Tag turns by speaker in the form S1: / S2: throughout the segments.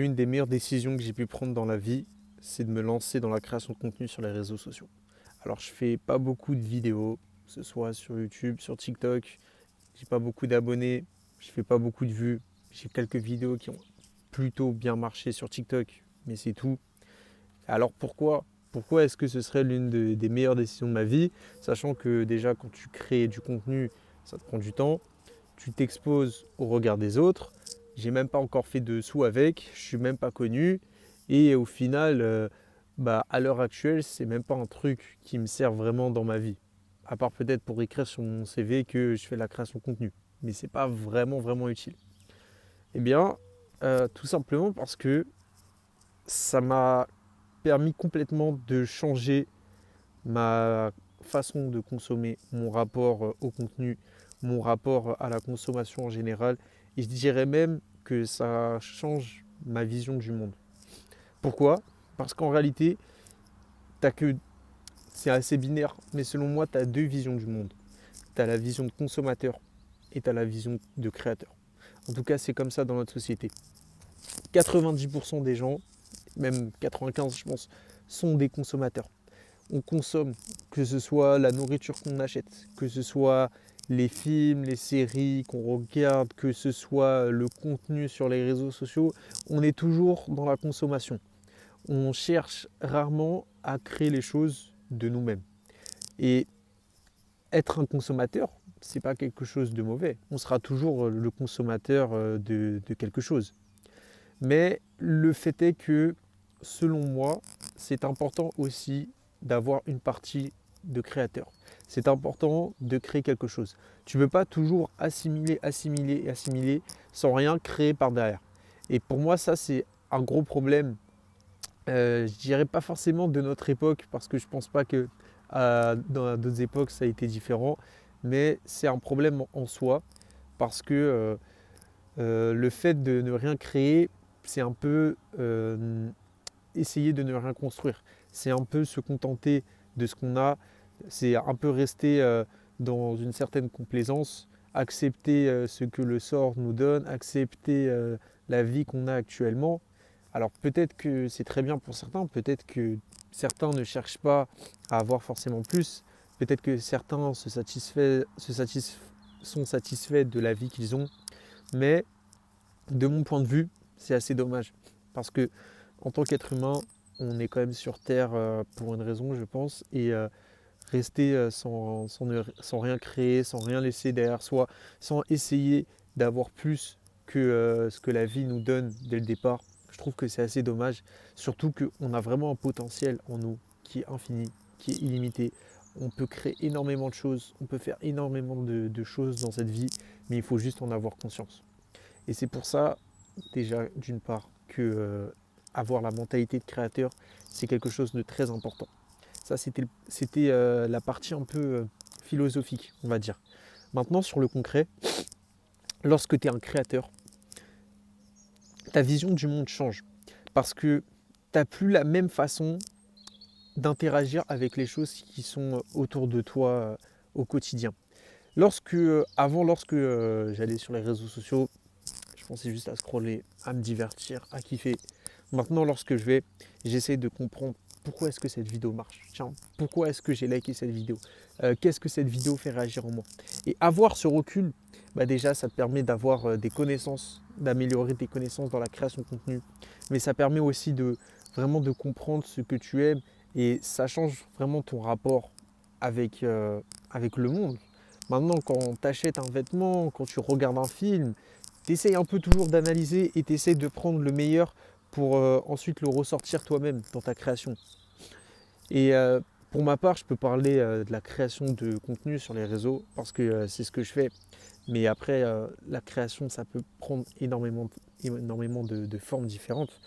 S1: Une des meilleures décisions que j'ai pu prendre dans la vie, c'est de me lancer dans la création de contenu sur les réseaux sociaux. Alors, je fais pas beaucoup de vidéos, que ce soit sur YouTube, sur TikTok. J'ai pas beaucoup d'abonnés, je fais pas beaucoup de vues. J'ai quelques vidéos qui ont plutôt bien marché sur TikTok, mais c'est tout. Alors pourquoi? Pourquoi est-ce que ce serait des meilleures décisions de ma vie, sachant que déjà quand tu crées du contenu, ça te prend du temps, tu t'exposes au regard des autres. J'ai même pas encore fait de sous avec, je suis même pas connu et au final, à l'heure actuelle, c'est même pas un truc qui me sert vraiment dans ma vie. À part peut-être pour écrire sur mon CV que je fais de la création de contenu, mais c'est pas vraiment utile. Eh bien, tout simplement parce que ça m'a permis complètement de changer ma façon de consommer, mon rapport au contenu, mon rapport à la consommation en général. Et je dirais même que ça change ma vision du monde. Pourquoi? Parce qu'en réalité, t'as que, c'est assez binaire, mais selon moi, tu as deux visions du monde. Tu as la vision de consommateur et tu as la vision de créateur. En tout cas, c'est comme ça dans notre société. 90% des gens, même 95% je pense, sont des consommateurs. On consomme, que ce soit la nourriture qu'on achète, que ce soit les films, les séries qu'on regarde, que ce soit le contenu sur les réseaux sociaux, on est toujours dans la consommation. On cherche rarement à créer les choses de nous-mêmes. Et être un consommateur, c'est pas quelque chose de mauvais. On sera toujours le consommateur de quelque chose. Mais le fait est que, selon moi, c'est important aussi d'avoir une partie de créateur. C'est important de créer quelque chose. Tu ne peux pas toujours assimiler sans rien créer par derrière. Et pour moi, ça, c'est un gros problème. Je dirais pas forcément de notre époque, parce que je pense pas que dans d'autres époques, ça a été différent. Mais c'est un problème en soi, parce que le fait de ne rien créer, c'est un peu essayer de ne rien construire. C'est un peu se contenter de ce qu'on a. C'est un peu rester dans une certaine complaisance, accepter ce que le sort nous donne, accepter la vie qu'on a actuellement. Alors peut-être que c'est très bien pour certains, peut-être que certains ne cherchent pas à avoir forcément plus, peut-être que certains sont satisfaits de la vie qu'ils ont, mais de mon point de vue, c'est assez dommage. Parce que en tant qu'être humain, on est quand même sur Terre pour une raison, je pense. Et rester sans rien créer, sans rien laisser derrière soi, sans essayer d'avoir plus que ce que la vie nous donne dès le départ, je trouve que c'est assez dommage. Surtout qu'on a vraiment un potentiel en nous qui est infini, qui est illimité. On peut créer énormément de choses, on peut faire énormément de choses dans cette vie, mais il faut juste en avoir conscience. Et c'est pour ça, déjà, d'une part, que avoir la mentalité de créateur, c'est quelque chose de très important. Ça, c'était la partie un peu philosophique, on va dire. Maintenant, sur le concret, lorsque tu es un créateur, ta vision du monde change. Parce que tu n'as plus la même façon d'interagir avec les choses qui sont autour de toi au quotidien. Lorsque j'allais sur les réseaux sociaux, je pensais juste à scroller, à me divertir, à kiffer. Maintenant, lorsque j'essaie de comprendre pourquoi est-ce que cette vidéo marche. Tiens, pourquoi est-ce que j'ai liké cette vidéo? Qu'est-ce que cette vidéo fait réagir en moi? Et avoir ce recul, déjà, ça te permet d'avoir des connaissances, d'améliorer tes connaissances dans la création de contenu. Mais ça permet aussi de vraiment de comprendre ce que tu aimes et ça change vraiment ton rapport avec le monde. Maintenant, quand tu achètes un vêtement, quand tu regardes un film, tu essayes un peu toujours d'analyser et tu essayes de prendre le meilleur pour ensuite le ressortir toi-même dans ta création. Et pour ma part, je peux parler de la création de contenu sur les réseaux parce que c'est ce que je fais. Mais après, la création, ça peut prendre énormément de formes différentes.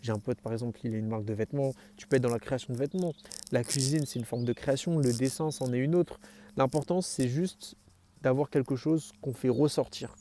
S1: J'ai un pote, par exemple, il a une marque de vêtements. Tu peux être dans la création de vêtements. La cuisine, c'est une forme de création. Le dessin, c'en est une autre. L'important, c'est juste d'avoir quelque chose qu'on fait ressortir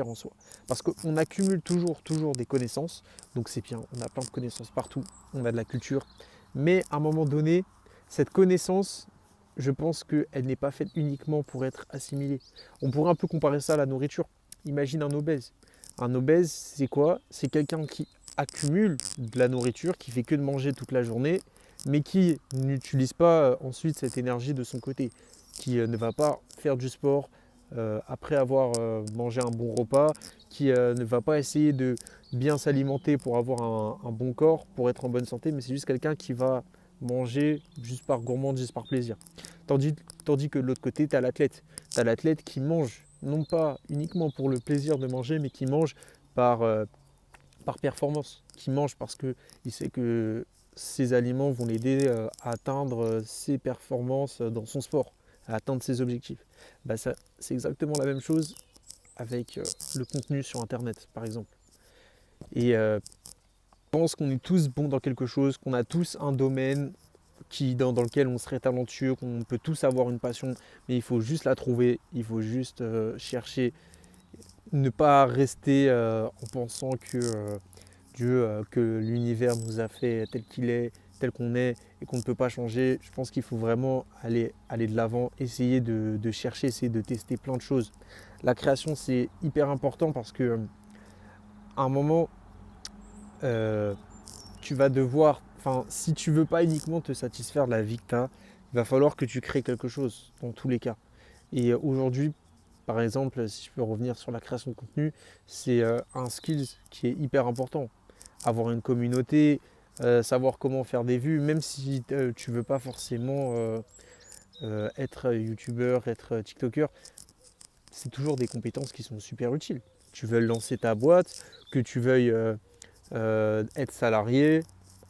S1: en soi. Parce qu'on accumule toujours des connaissances. Donc c'est bien, on a plein de connaissances partout. On a de la culture. Mais à un moment donné, cette connaissance, je pense qu'elle n'est pas faite uniquement pour être assimilée. On pourrait un peu comparer ça à la nourriture. Imagine un obèse. Un obèse, c'est quoi? C'est quelqu'un qui accumule de la nourriture, qui fait que de manger toute la journée, mais qui n'utilise pas ensuite cette énergie de son côté, qui ne va pas faire du sport après avoir mangé un bon repas, qui ne va pas essayer de bien s'alimenter pour avoir un bon corps, pour être en bonne santé, mais c'est juste quelqu'un qui va manger juste par gourmandise, par plaisir. Tandis que de l'autre côté, tu as l'athlète. Tu as l'athlète qui mange, non pas uniquement pour le plaisir de manger, mais qui mange par, par performance, qui mange parce qu'il sait que ces aliments vont l'aider à atteindre ses performances dans son sport, à atteindre ses objectifs. Bah ça, c'est exactement la même chose avec le contenu sur Internet, par exemple. Et je pense qu'on est tous bons dans quelque chose, qu'on a tous un domaine dans lequel on serait talentueux, qu'on peut tous avoir une passion, mais il faut juste la trouver, il faut juste chercher, ne pas rester en pensant que Dieu, que l'univers nous a fait tel qu'il est, tel qu'on est et qu'on ne peut pas changer. Je pense qu'il faut vraiment aller de l'avant, essayer de chercher, essayer de tester plein de choses. La création, c'est hyper important parce que à un moment, euh, tu vas devoir, enfin, si tu veux pas uniquement te satisfaire de la vie que tu as, il va falloir que tu crées quelque chose dans tous les cas. Et aujourd'hui, par exemple, si je peux revenir sur la création de contenu, c'est un skill qui est hyper important. Avoir une communauté, savoir comment faire des vues, même si tu veux pas forcément être youtubeur, être tiktoker, c'est toujours des compétences qui sont super utiles. Tu veux lancer ta boîte, que tu veuilles être salarié,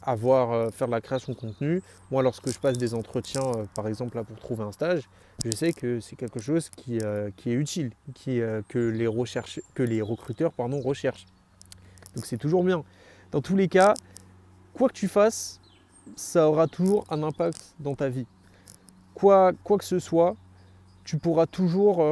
S1: faire de la création de contenu. Moi, lorsque je passe des entretiens, par exemple là, pour trouver un stage, je sais que c'est quelque chose qui est utile, que les recruteurs recherchent. Donc c'est toujours bien. Dans tous les cas, quoi que tu fasses, ça aura toujours un impact dans ta vie. Quoi que ce soit, tu pourras toujours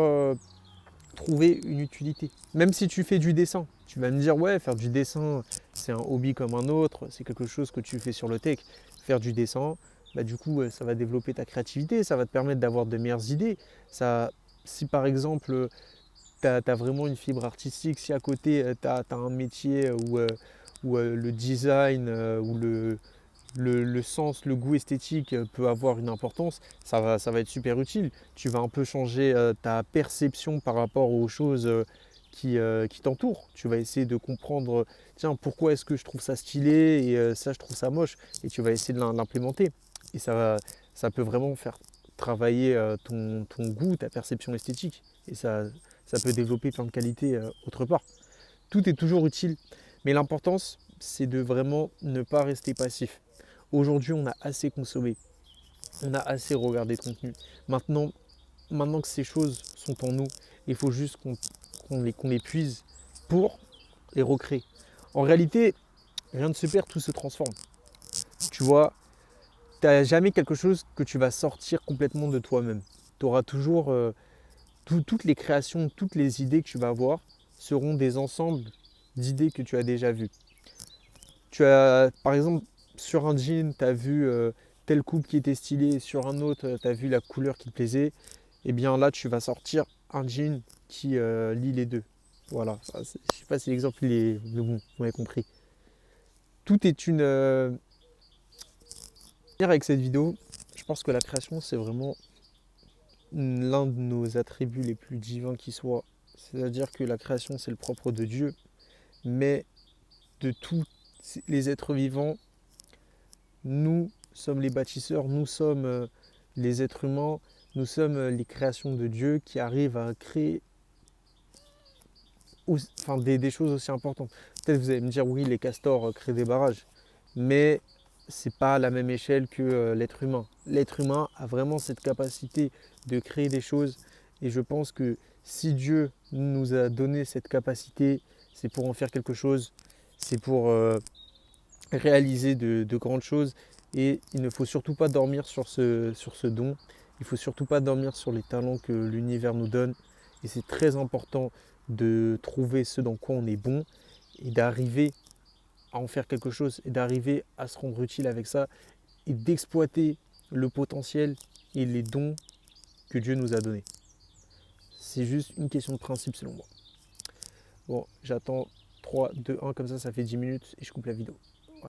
S1: trouver une utilité. Même si tu fais du dessin, tu vas me dire ouais, faire du dessin, c'est un hobby comme un autre, c'est quelque chose que tu fais sur le tech. Faire du dessin, bah, du coup, ça va développer ta créativité, ça va te permettre d'avoir de meilleures idées. Si par exemple, tu as vraiment une fibre artistique, si à côté, tu as un métier où le design ou le sens, le goût esthétique peut avoir une importance, ça va être super utile. Tu vas un peu changer ta perception par rapport aux choses qui t'entourent. Tu vas essayer de comprendre, tiens, pourquoi est-ce que je trouve ça stylé et ça, je trouve ça moche. Et tu vas essayer de l'implémenter. Et ça peut vraiment faire travailler ton goût, ta perception esthétique. Et ça peut développer plein de qualités autre part. Tout est toujours utile. Mais l'importance, c'est de vraiment ne pas rester passif. Aujourd'hui, on a assez consommé, on a assez regardé de contenu. Maintenant que ces choses sont en nous, il faut juste qu'on les puise pour les recréer. En réalité, rien ne se perd, tout se transforme. Tu vois, tu n'as jamais quelque chose que tu vas sortir complètement de toi-même. Tu auras toujours toutes les créations, toutes les idées que tu vas avoir seront des ensembles d'idées que tu as déjà vues. Par exemple, sur un jean, tu as vu telle coupe qui était stylée, sur un autre, tu as vu la couleur qui te plaisait. Et bien là, tu vas sortir un jean qui lie les deux. Voilà. Enfin, je ne sais pas si l'exemple est mais bon, vous m'avez compris. Tout est une. Avec cette vidéo, je pense que la création, c'est vraiment l'un de nos attributs les plus divins qui soit. C'est-à-dire que la création, c'est le propre de Dieu, mais de tous les êtres vivants, nous sommes les bâtisseurs, nous sommes les êtres humains, nous sommes les créations de Dieu qui arrivent à créer des choses aussi importantes. Peut-être vous allez me dire oui, les castors créent des barrages, mais c'est pas à la même échelle que l'être humain. L'être humain a vraiment cette capacité de créer des choses et je pense que si Dieu nous a donné cette capacité, c'est pour en faire quelque chose, c'est pour réaliser de grandes choses et il ne faut surtout pas dormir sur ce don. Il ne faut surtout pas dormir sur les talents que l'univers nous donne et c'est très important de trouver ce dans quoi on est bon et d'arriver à en faire quelque chose et d'arriver à se rendre utile avec ça et d'exploiter le potentiel et les dons que Dieu nous a donnés. C'est juste une question de principe selon moi. Bon, j'attends 3, 2, 1, comme ça fait 10 minutes et je coupe la vidéo.